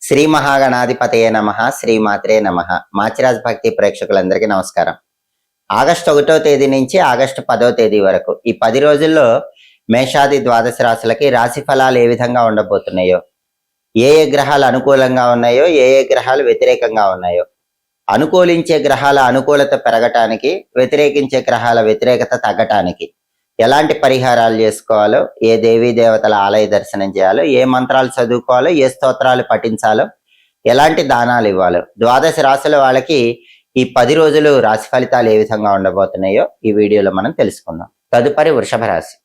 శ్రీ మహాగణాధిపతయే నమః, శ్రీమాత్రే నమః. మాచిరాజ్ భక్తి ప్రేక్షకులందరికీ నమస్కారం. ఆగస్టు 1వ తేదీ నుంచి ఆగస్టు 10వ తేదీ వరకు ఈ 10 రోజుల్లో మేషాది ద్వాదశ రాశులకి రాశి ఫలాలు ఏ విధంగా ఉండబోతున్నాయో, ఏ గ్రహాలు అనుకూలంగా ఉన్నాయో, ఏ గ్రహాలు వ్యతిరేకంగా ఉన్నాయో, అనుకూలించే గ్రహాల అనుకూలత పెరగటానికి, వ్యతిరేకించే గ్రహాల వ్యతిరేకత తగ్గటానికి ఎలాంటి పరిహారాలు చేసుకోవాలో, ఏ దేవీ దేవతల ఆలయ దర్శనం చేయాలో, ఏ మంత్రాలు చదువుకోవాలో, ఏ స్తోత్రాలు పఠించాలో, ఎలాంటి దానాలు ఇవ్వాలో, ద్వాదశ రాశుల వాళ్ళకి ఈ 10 రోజులు రాశి ఫలితాలు ఏ విధంగా ఉండబోతున్నాయో ఈ వీడియోలో మనం తెలుసుకుందాం. తదుపరి వృషభ రాశి.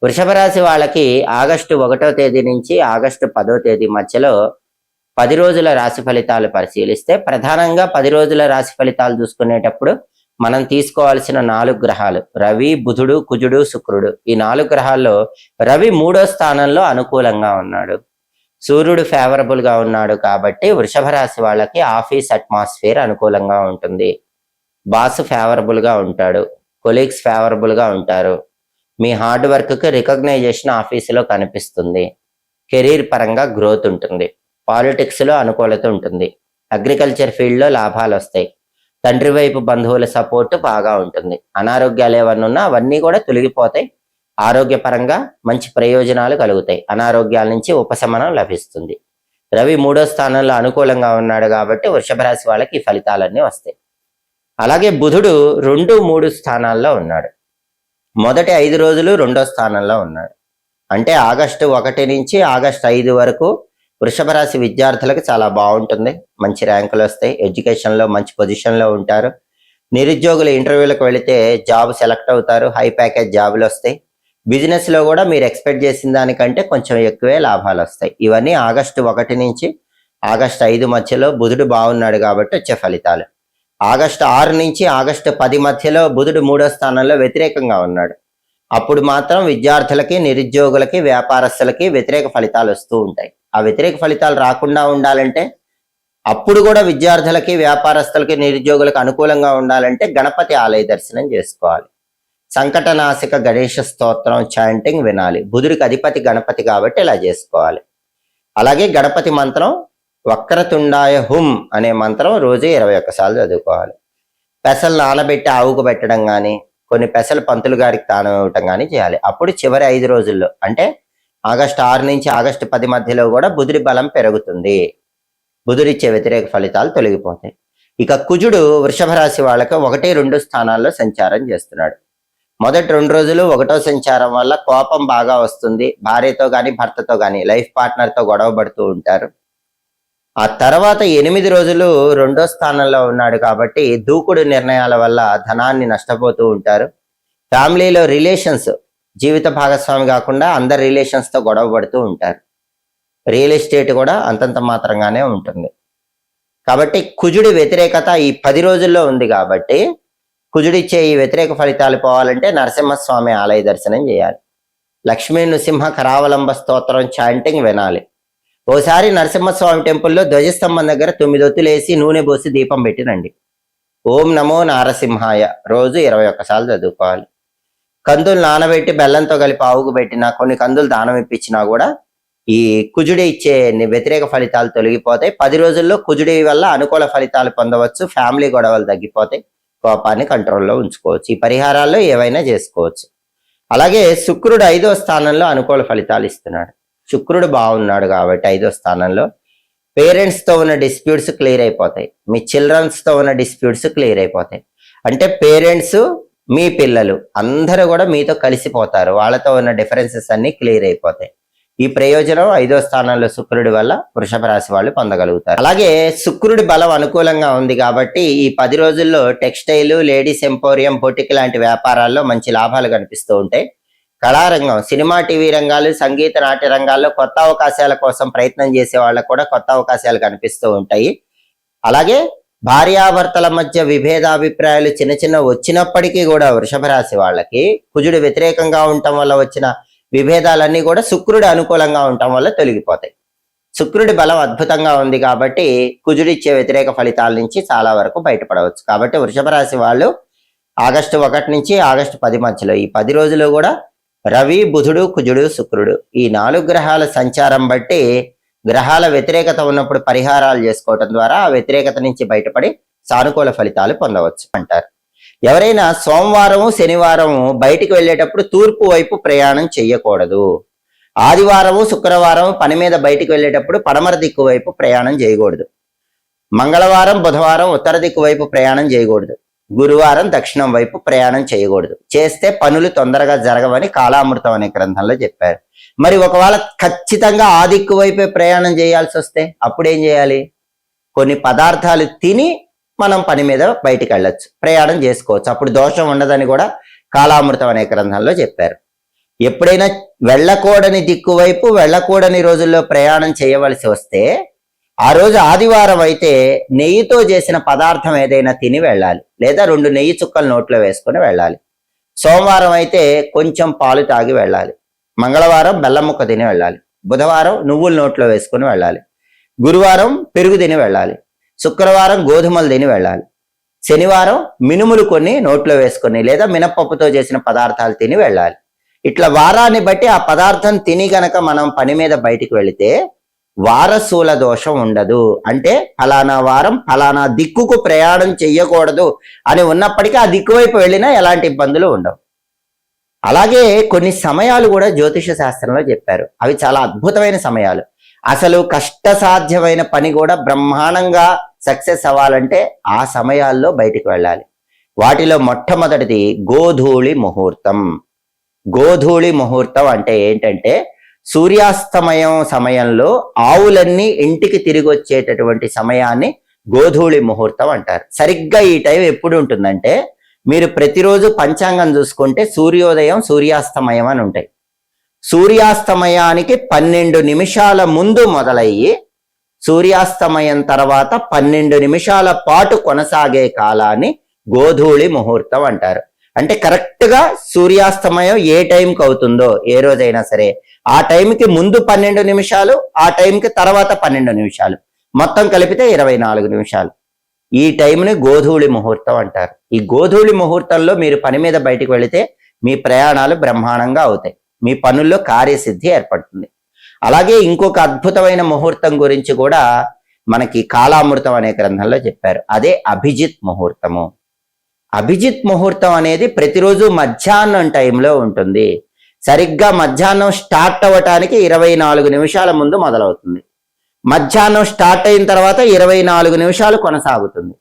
వృషభ రాశి వాళ్ళకి ఆగస్టు 1వ తేదీ నుంచి ఆగస్టు 10వ తేదీ మధ్యలో 10 రోజుల రాశి ఫలితాలు పరిశీలిస్తే, ప్రధానంగా 10 రోజుల రాశి ఫలితాలు చూసుకునేటప్పుడు మనం తీసుకోవాల్సిన 4 గ్రహాలు రవి, బుధుడు, కుజుడు, శుక్రుడు. ఈ 4 గ్రహాల్లో రవి 3వ స్థానంలో అనుకూలంగా ఉన్నాడు. సూర్యుడు ఫేవరబుల్ గా ఉన్నాడు కాబట్టి వృషభ రాశి వాళ్ళకి ఆఫీస్ అట్మాస్ఫియర్ అనుకూలంగా ఉంటుంది. బాస్ ఫేవరబుల్ గా ఉంటాడు, కొలీగ్స్ ఫేవరబుల్ గా ఉంటారు. మీ హార్డ్ వర్క్ కి రికగ్నైజేషన్ ఆఫీసులో కనిపిస్తుంది. కెరీర్ పరంగా గ్రోత్ ఉంటుంది. పాలిటిక్స్ లో అనుకూలత ఉంటుంది. అగ్రికల్చర్ ఫీల్డ్ లో లాభాలు వస్తాయి. తండ్రి వైపు బంధువుల సపోర్ట్ బాగా ఉంటుంది. అనారోగ్యాలు ఏమన్నా ఉన్నా అవన్నీ కూడా తొలగిపోతాయి. ఆరోగ్యపరంగా మంచి ప్రయోజనాలు కలుగుతాయి. అనారోగ్యాల నుంచి ఉపశమనం లభిస్తుంది. రవి 3వ స్థానంలో అనుకూలంగా ఉన్నాడు కాబట్టి వృషభ రాశి వాళ్ళకి ఈ ఫలితాలన్నీ వస్తాయి. అలాగే బుధుడు 2, 3 స్థానాల్లో ఉన్నాడు. మొదటి 5 రోజులు 2వ స్థానంలో ఉన్నాడు. అంటే ఆగస్టు 1 నుంచి ఆగస్టు 5 వరకు వృషభ రాశి విద్యార్థులకు చాలా బాగుంటుంది. మంచి ర్యాంకులు వస్తాయి. ఎడ్యుకేషన్లో మంచి పొజిషన్లో ఉంటారు. నిరుద్యోగులు ఇంటర్వ్యూలకు వెళితే జాబ్ సెలెక్ట్ అవుతారు. హై ప్యాకేజ్ జాబులు వస్తాయి. బిజినెస్లో కూడా మీరు ఎక్స్పెక్ట్ చేసిన దానికంటే కొంచెం ఎక్కువే లాభాలు వస్తాయి. ఇవన్నీ ఆగస్టు 1 నుంచి ఆగస్టు 5 మధ్యలో బుధుడు బాగున్నాడు కాబట్టి వచ్చే ఫలితాలు. ఆగస్టు 6 నుంచి ఆగస్టు 10 మధ్యలో బుధుడు 3వ స్థానంలో వ్యతిరేకంగా ఉన్నాడు. అప్పుడు మాత్రం విద్యార్థులకి, నిరుద్యోగులకి, వ్యాపారస్తులకి వ్యతిరేక ఫలితాలు వస్తూ ఉంటాయి. ఆ వ్యతిరేక ఫలితాలు రాకుండా ఉండాలంటే, అప్పుడు కూడా విద్యార్థులకి, వ్యాపారస్తులకి, నిరుద్యోగులకు అనుకూలంగా ఉండాలంటే గణపతి ఆలయ దర్శనం చేసుకోవాలి. సంకటనాశక గణేష స్తోత్రం చాంటింగ్ వినాలి. బుధుడికి అధిపతి గణపతి కాబట్టి ఇలా చేసుకోవాలి. అలాగే గణపతి మంత్రం వక్రతుండాయ హుం అనే మంత్రం రోజు 21 సార్లు చదువుకోవాలి. పెసలు నానబెట్టి ఆవుకు పెట్టడం కానీ, కొన్ని పెసలు పంతులు గారికి దానం ఇవ్వటం కానీ చేయాలి. అప్పుడు చివరి 5 రోజుల్లో అంటే ఆగస్టు 6 నుంచి ఆగస్టు 10 మధ్యలో కూడా బుధుడి బలం పెరుగుతుంది. బుధుడిచ్చే వ్యతిరేక ఫలితాలు తొలగిపోతాయి. ఇక కుజుడు వృషభ రాశి వాళ్ళకి 1, 2 స్థానాల్లో సంచారం చేస్తున్నాడు. మొదటి 2 రోజులు 1వ సంచారం వల్ల కోపం బాగా వస్తుంది. భార్యతో కానీ, భర్తతో కానీ, లైఫ్ పార్ట్నర్తో గొడవ పడుతూ ఉంటారు. ఆ తర్వాత 8 రోజులు 2వ స్థానంలో ఉన్నాడు కాబట్టి దూకుడు నిర్ణయాల వల్ల ధనాన్ని నష్టపోతూ ఉంటారు. ఫ్యామిలీలో రిలేషన్స్, జీవిత భాగస్వామి కాకుండా అందరి రిలేషన్స్తో గొడవ పడుతూ ఉంటారు. రియల్ ఎస్టేట్ కూడా అంతంత మాత్రంగానే ఉంటుంది. కాబట్టి కుజుడి వ్యతిరేకత ఈ 10 రోజుల్లో ఉంది కాబట్టి కుజుడిచ్చే ఈ వ్యతిరేక ఫలితాలు పోవాలంటే నరసింహస్వామి ఆలయ దర్శనం చేయాలి. లక్ష్మీ నృసింహ కరావలంబ స్తోత్రం చాంటింగ్ వినాలి. ఓసారి నరసింహస్వామి టెంపుల్లో ధ్వజస్తంభం దగ్గర 9 ఒత్తులేసి నూనె పోసి దీపం పెట్టినండి. ఓం నమో నారసింహాయ రోజు 21 సార్లు చదువుకోవాలి. కందులు నానబెట్టి బెల్లంతో కలిపి ఆవుకు పెట్టినా, కొన్ని కందులు దానం ఇప్పించినా కూడా ఈ కుజుడి ఇచ్చే వ్యతిరేక ఫలితాలు తొలగిపోతాయి. 10 రోజుల్లో కుజుడి వల్ల అనుకూల ఫలితాలు పొందవచ్చు. ఫ్యామిలీ గొడవలు తగ్గిపోతాయి. కోపాన్ని కంట్రోల్లో ఉంచుకోవచ్చు. ఈ పరిహారాల్లో ఏవైనా చేసుకోవచ్చు. అలాగే శుక్రుడు 5వ స్థానంలో అనుకూల ఫలితాలు ఇస్తున్నాడు. శుక్రుడు బాగున్నాడు కాబట్టి 5వ స్థానంలో పేరెంట్స్తో ఉన్న డిస్ప్యూట్స్ క్లియర్ అయిపోతాయి. మీ చిల్డ్రన్స్తో ఉన్న డిస్ప్యూట్స్ క్లియర్ అయిపోతాయి. అంటే పేరెంట్స్, మీ పిల్లలు అందరూ కూడా మీతో కలిసిపోతారు. వాళ్ళతో ఉన్న డిఫరెన్సెస్ అన్ని క్లియర్ అయిపోతాయి. ఈ ప్రయోజనం 5వ స్థానంలో శుక్రుడి వల్ల వృషభ రాశి వాళ్ళు పొందగలుగుతారు. అలాగే శుక్రుడి బలం అనుకూలంగా ఉంది కాబట్టి ఈ 10 రోజుల్లో టెక్స్టైల్, లేడీస్ ఎంపోరియం, బొటిక్ లాంటి వ్యాపారాల్లో మంచి లాభాలు కనిపిస్తూ ఉంటాయి. కళారంగం, సినిమా, టీవీ రంగాలు, సంగీత, నాట్య రంగాల్లో కొత్త అవకాశాల కోసం ప్రయత్నం చేసే వాళ్ళకు కూడా కొత్త అవకాశాలు కనిపిస్తూ ఉంటాయి. అలాగే భార్యాభర్తల మధ్య విభేదాభిప్రాయాలు చిన్న చిన్న వచ్చినప్పటికీ కూడా వృషభ రాశి వాళ్ళకి కుజుడు వ్యతిరేకంగా ఉండటం వల్ల వచ్చిన విభేదాలన్నీ కూడా శుక్రుడి అనుకూలంగా ఉండటం వల్ల తొలగిపోతాయి. శుక్రుడి బలం అద్భుతంగా ఉంది కాబట్టి కుజుడిచ్చే వ్యతిరేక ఫలితాల నుంచి చాలా వరకు బయటపడవచ్చు. కాబట్టి వృషభ రాశి వాళ్ళు ఆగస్టు 1 నుంచి ఆగస్టు 10 మధ్యలో ఈ 10 రోజులు కూడా రవి, బుధుడు, కుజుడు, శుక్రుడు ఈ 4 గ్రహాల సంచారం బట్టి గ్రహాల వ్యతిరేకత ఉన్నప్పుడు పరిహారాలు చేసుకోవటం ద్వారా ఆ వ్యతిరేకత నుంచి బయటపడి సానుకూల ఫలితాలు పొందవచ్చు అంటారు. ఎవరైనా సోమవారము శనివారము బయటికి వెళ్ళేటప్పుడు తూర్పు వైపు ప్రయాణం చేయకూడదు. ఆదివారము శుక్రవారం పని మీద బయటికి వెళ్ళేటప్పుడు పడమర దిక్కు వైపు ప్రయాణం చేయకూడదు. మంగళవారం బుధవారం ఉత్తర దిక్కు వైపు ప్రయాణం చేయకూడదు. గురువారం దక్షిణం వైపు ప్రయాణం చేయకూడదు. చేస్తే పనులు తొందరగా జరగవని కాలామృతం అనే గ్రంథంలో చెప్పారు. మరి ఒకవేళ ఖచ్చితంగా ఆ దిక్కు వైపే ప్రయాణం చేయాల్సి వస్తే అప్పుడేం చేయాలి? కొన్ని పదార్థాలు తిని మనం పని మీద బయటికి వెళ్ళొచ్చు, ప్రయాణం చేసుకోవచ్చు. అప్పుడు దోషం ఉండదని కూడా కాలామృతం అనే గ్రంథంలో చెప్పారు. ఎప్పుడైనా వెళ్ళకూడని దిక్కు వైపు వెళ్ళకూడని రోజుల్లో ప్రయాణం చేయవలసి వస్తే ఆ రోజు ఆదివారం అయితే నెయ్యితో చేసిన పదార్థం ఏదైనా తిని వెళ్ళాలి, లేదా 2 నెయ్యి చుక్కలు నోట్లో వేసుకొని వెళ్ళాలి. సోమవారం అయితే కొంచెం పాలు తాగి వెళ్ళాలి. మంగళవారం బెల్లం ముక్క తిని వెళ్ళాలి. బుధవారం నువ్వులు నోట్లో వేసుకుని వెళ్ళాలి. గురువారం పెరుగు తిని వెళ్ళాలి. శుక్రవారం గోధుమలు తిని వెళ్ళాలి. శనివారం మినుములు కొన్ని నోట్లో వేసుకొని లేదా మినపప్పుతో చేసిన పదార్థాలు తిని వెళ్ళాలి. ఇట్లా వారాన్ని బట్టి ఆ పదార్థం తిని గనక మనం పని మీద బయటికి వెళితే వారసూల దోషం ఉండదు. అంటే ఫలానా వారం ఫలానా దిక్కుకు ప్రయాణం చెయ్యకూడదు అని ఉన్నప్పటికీ ఆ దిక్కు వైపు వెళ్ళినా ఎలాంటి ఇబ్బందులు ఉండవు. అలాగే కొన్ని సమయాలు కూడా జ్యోతిష శాస్త్రంలో చెప్పారు. అవి చాలా అద్భుతమైన సమయాలు. అసలు కష్టసాధ్యమైన పని కూడా బ్రహ్మాండంగా సక్సెస్ అవ్వాలంటే ఆ సమయాల్లో బయటికి వెళ్ళాలి. వాటిలో మొట్టమొదటిది గోధూళి ముహూర్తం. గోధూళి ముహూర్తం అంటే ఏంటంటే సూర్యాస్తమయం సమయంలో ఆవులన్నీ ఇంటికి తిరిగి వచ్చేటటువంటి సమయాన్ని గోధూళి ముహూర్తం అంటారు. సరిగ్గా ఈ టైం ఎప్పుడు ఉంటుందంటే మీరు ప్రతిరోజు పంచాంగం చూసుకుంటే సూర్యోదయం సూర్యాస్తమయం అని ఉంటాయి. సూర్యాస్తమయానికి 12 నిమిషాల ముందు మొదలయ్యి సూర్యాస్తమయం తర్వాత 12 నిమిషాల పాటు కొనసాగే కాలాన్ని గోధూళి ముహూర్తం అంటారు. అంటే కరెక్ట్ గా సూర్యాస్తమయం ఏ టైంకి అవుతుందో ఏ రోజైనా సరే ఆ టైంకి ముందు 12 నిమిషాలు, ఆ టైంకి తర్వాత 12 నిమిషాలు, మొత్తం కలిపితే 24 నిమిషాలు. ఈ టైంని గోధూళి ముహూర్తం అంటారు. ఈ గోధూళి ముహూర్తంలో మీరు పని మీద బయటికి వెళితే మీ ప్రయాణాలు బ్రహ్మాండంగా అవుతాయి, మీ పనుల్లో కార్యసిద్ధి ఏర్పడుతుంది. అలాగే ఇంకొక అద్భుతమైన ముహూర్తం గురించి కూడా మనకి కాలామృతం అనే గ్రంథంలో చెప్పారు. అదే అభిజిత్ ముహూర్తము. అభిజిత్ ముహూర్తం అనేది ప్రతిరోజు మధ్యాహ్నం టైంలో ఉంటుంది. సరిగ్గా మధ్యాహ్నం స్టార్ట్ అవ్వటానికి 24 నిమిషాల ముందు మొదలవుతుంది. మధ్యాహ్నం స్టార్ట్ అయిన తర్వాత 24 నిమిషాలు కొనసాగుతుంది.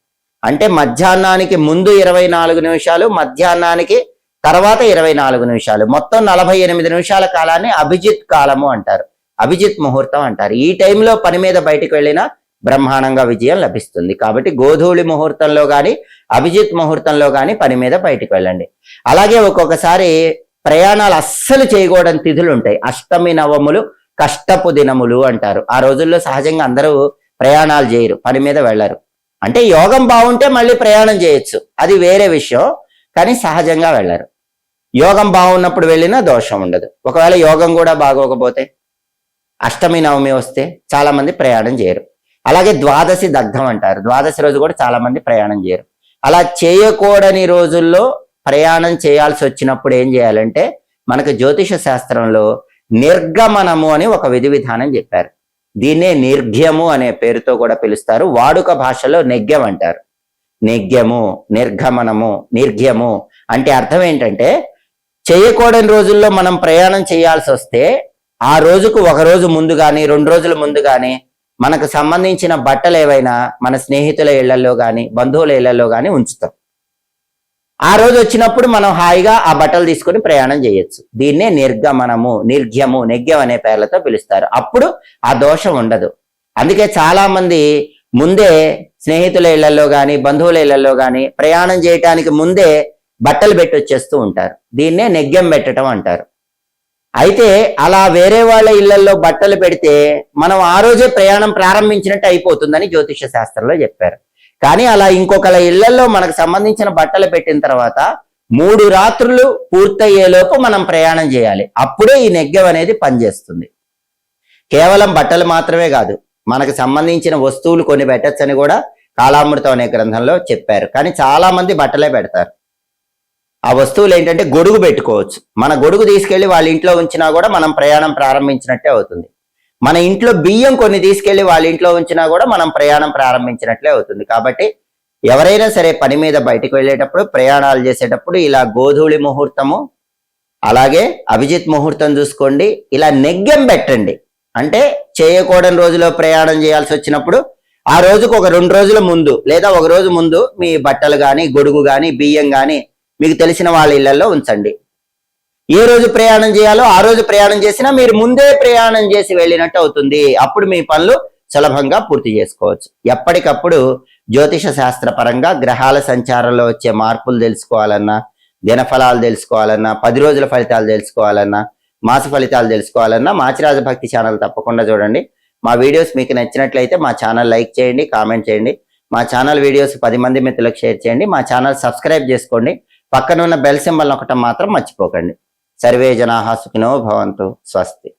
అంటే మధ్యాహ్నానికి ముందు 24 నిమిషాలు, మధ్యాహ్నానికి తర్వాత 24 నిమిషాలు, మొత్తం 48 నిమిషాల కాలాన్ని అభిజిత్ కాలము అంటారు, అభిజిత్ ముహూర్తం అంటారు. ఈ టైంలో పని మీద బయటికి వెళ్ళినా బ్రహ్మాండంగా విజయం లభిస్తుంది. కాబట్టి గోధూళి ముహూర్తంలో కానీ అభిజిత్ ముహూర్తంలో కానీ పని మీద బయటికి వెళ్ళండి. అలాగే ఒక్కొక్కసారి ప్రయాణాలు అస్సలు చేయకూడని తిథులు ఉంటాయి. అష్టమి నవములు కష్టపు దినములు అంటారు. ఆ రోజుల్లో సహజంగా అందరూ ప్రయాణాలు చేయరు, పని మీద వెళ్ళరు. అంటే యోగం బాగుంటే మళ్ళీ ప్రయాణం చేయొచ్చు, అది వేరే విషయం. కానీ సహజంగా వెళ్ళరు. యోగం బాగున్నప్పుడు వెళ్ళినా దోషం ఉండదు. ఒకవేళ యోగం కూడా బాగోకపోతే అష్టమి నవమి వస్తే చాలా మంది ప్రయాణం చేయరు. అలాగే ద్వాదశి దగ్ధం అంటారు, ద్వాదశి రోజు కూడా చాలా మంది ప్రయాణం చేయరు. అలా చేయకూడని రోజుల్లో ప్రయాణం చేయాల్సి వచ్చినప్పుడు ఏం చేయాలంటే మనకు జ్యోతిష శాస్త్రంలో నిర్గమనము అని ఒక విధి విధానం చెప్పారు. దీన్నే నిర్ఘ్యము అనే పేరుతో కూడా పిలుస్తారు. వాడుక భాషలో నెగ్యం అంటారు. నెగ్యము, నిర్గమనము, నిర్ఘ్యము అంటే అర్థం ఏంటంటే చేయకూడని రోజుల్లో మనం ప్రయాణం చేయాల్సి వస్తే ఆ రోజుకు ఒక రోజు ముందు కానీ 2 రోజుల ముందు కానీ మనకు సంబంధించిన బట్టలు ఏవైనా మన స్నేహితుల ఇళ్లలో కానీ బంధువుల ఇళ్లలో కానీ ఉంచుతాం. ఆ రోజు వచ్చినప్పుడు మనం హాయిగా ఆ బట్టలు తీసుకుని ప్రయాణం చేయొచ్చు. దీన్నే నిర్గమనము, నిర్ఘ్యము, నెగ్యం అనే పేర్లతో పిలుస్తారు. అప్పుడు ఆ దోషం ఉండదు. అందుకే చాలా మంది ముందే స్నేహితుల ఇళ్లలో కానీ బంధువుల ఇళ్లలో కానీ ప్రయాణం చేయటానికి ముందే బట్టలు పెట్టి వచ్చేస్తూ ఉంటారు. దీన్నే నెగ్యం పెట్టడం అంటారు. అయితే అలా వేరే వాళ్ళ ఇళ్లలో బట్టలు పెడితే మనం ఆ రోజే ప్రయాణం ప్రారంభించినట్టు అయిపోతుందని జ్యోతిష శాస్త్రంలో చెప్పారు. కానీ అలా ఇంకొకళ్ళ ఇళ్లలో మనకు సంబంధించిన బట్టలు పెట్టిన తర్వాత 3 రాత్రులు పూర్తయ్యేలోపు మనం ప్రయాణం చేయాలి. అప్పుడే ఈ నెగ్గం అనేది పనిచేస్తుంది. కేవలం బట్టలు మాత్రమే కాదు, మనకు సంబంధించిన వస్తువులు కొన్ని పెట్టచ్చని కూడా కాలామృతం అనే గ్రంథంలో చెప్పారు. కానీ చాలా మంది బట్టలే పెడతారు. ఆ వస్తువులు ఏంటంటే గొడుగు పెట్టుకోవచ్చు. మన గొడుగు తీసుకెళ్లి వాళ్ళ ఇంట్లో ఉంచినా కూడా మనం ప్రయాణం ప్రారంభించినట్టే అవుతుంది. మన ఇంట్లో బియ్యం కొన్ని తీసుకెళ్లి వాళ్ళ ఇంట్లో ఉంచినా కూడా మనం ప్రయాణం ప్రారంభించినట్లే అవుతుంది. కాబట్టి ఎవరైనా సరే పని మీద బయటకు వెళ్ళేటప్పుడు, ప్రయాణాలు చేసేటప్పుడు ఇలా గోధూళి ముహూర్తము, అలాగే అభిజిత్ ముహూర్తం చూసుకోండి. ఇలా నెగ్గెం పెట్టండి. అంటే చేయకూడని రోజులో ప్రయాణం చేయాల్సి వచ్చినప్పుడు ఆ రోజుకు ఒక 2 రోజుల ముందు లేదా ఒక రోజు ముందు మీ బట్టలు కానీ, గొడుగు కానీ, బియ్యం కానీ మీకు తెలిసిన వాళ్ళ ఇళ్లలో ఉంచండి. ఏ రోజు ప్రయాణం చేయాలో ఆ రోజు ప్రయాణం చేసినా మీరు ముందే ప్రయాణం చేసి వెళ్ళినట్టు అవుతుంది. అప్పుడు మీ పనులు సులభంగా పూర్తి చేసుకోవచ్చు. ఎప్పటికప్పుడు జ్యోతిష శాస్త్ర పరంగా గ్రహాల సంచారంలో వచ్చే మార్పులు తెలుసుకోవాలన్నా, దినఫలాలు తెలుసుకోవాలన్నా, 10 రోజుల ఫలితాలు తెలుసుకోవాలన్నా, మాస ఫలితాలు తెలుసుకోవాలన్నా మాచిరాజ భక్తి ఛానల్ తప్పకుండా చూడండి. మా వీడియోస్ మీకు నచ్చినట్లయితే మా ఛానల్ లైక్ చేయండి, కామెంట్ చేయండి. మా ఛానల్ వీడియోస్ 10 మంది మిత్రులకు షేర్ చేయండి. మా ఛానల్ సబ్స్క్రైబ్ చేసుకోండి. పక్కన ఉన్న బెల్ సింబల్ నొక్కటం మాత్రం మర్చిపోకండి. సర్వే జనాః సుఖినో భవంతు. స్వస్తి.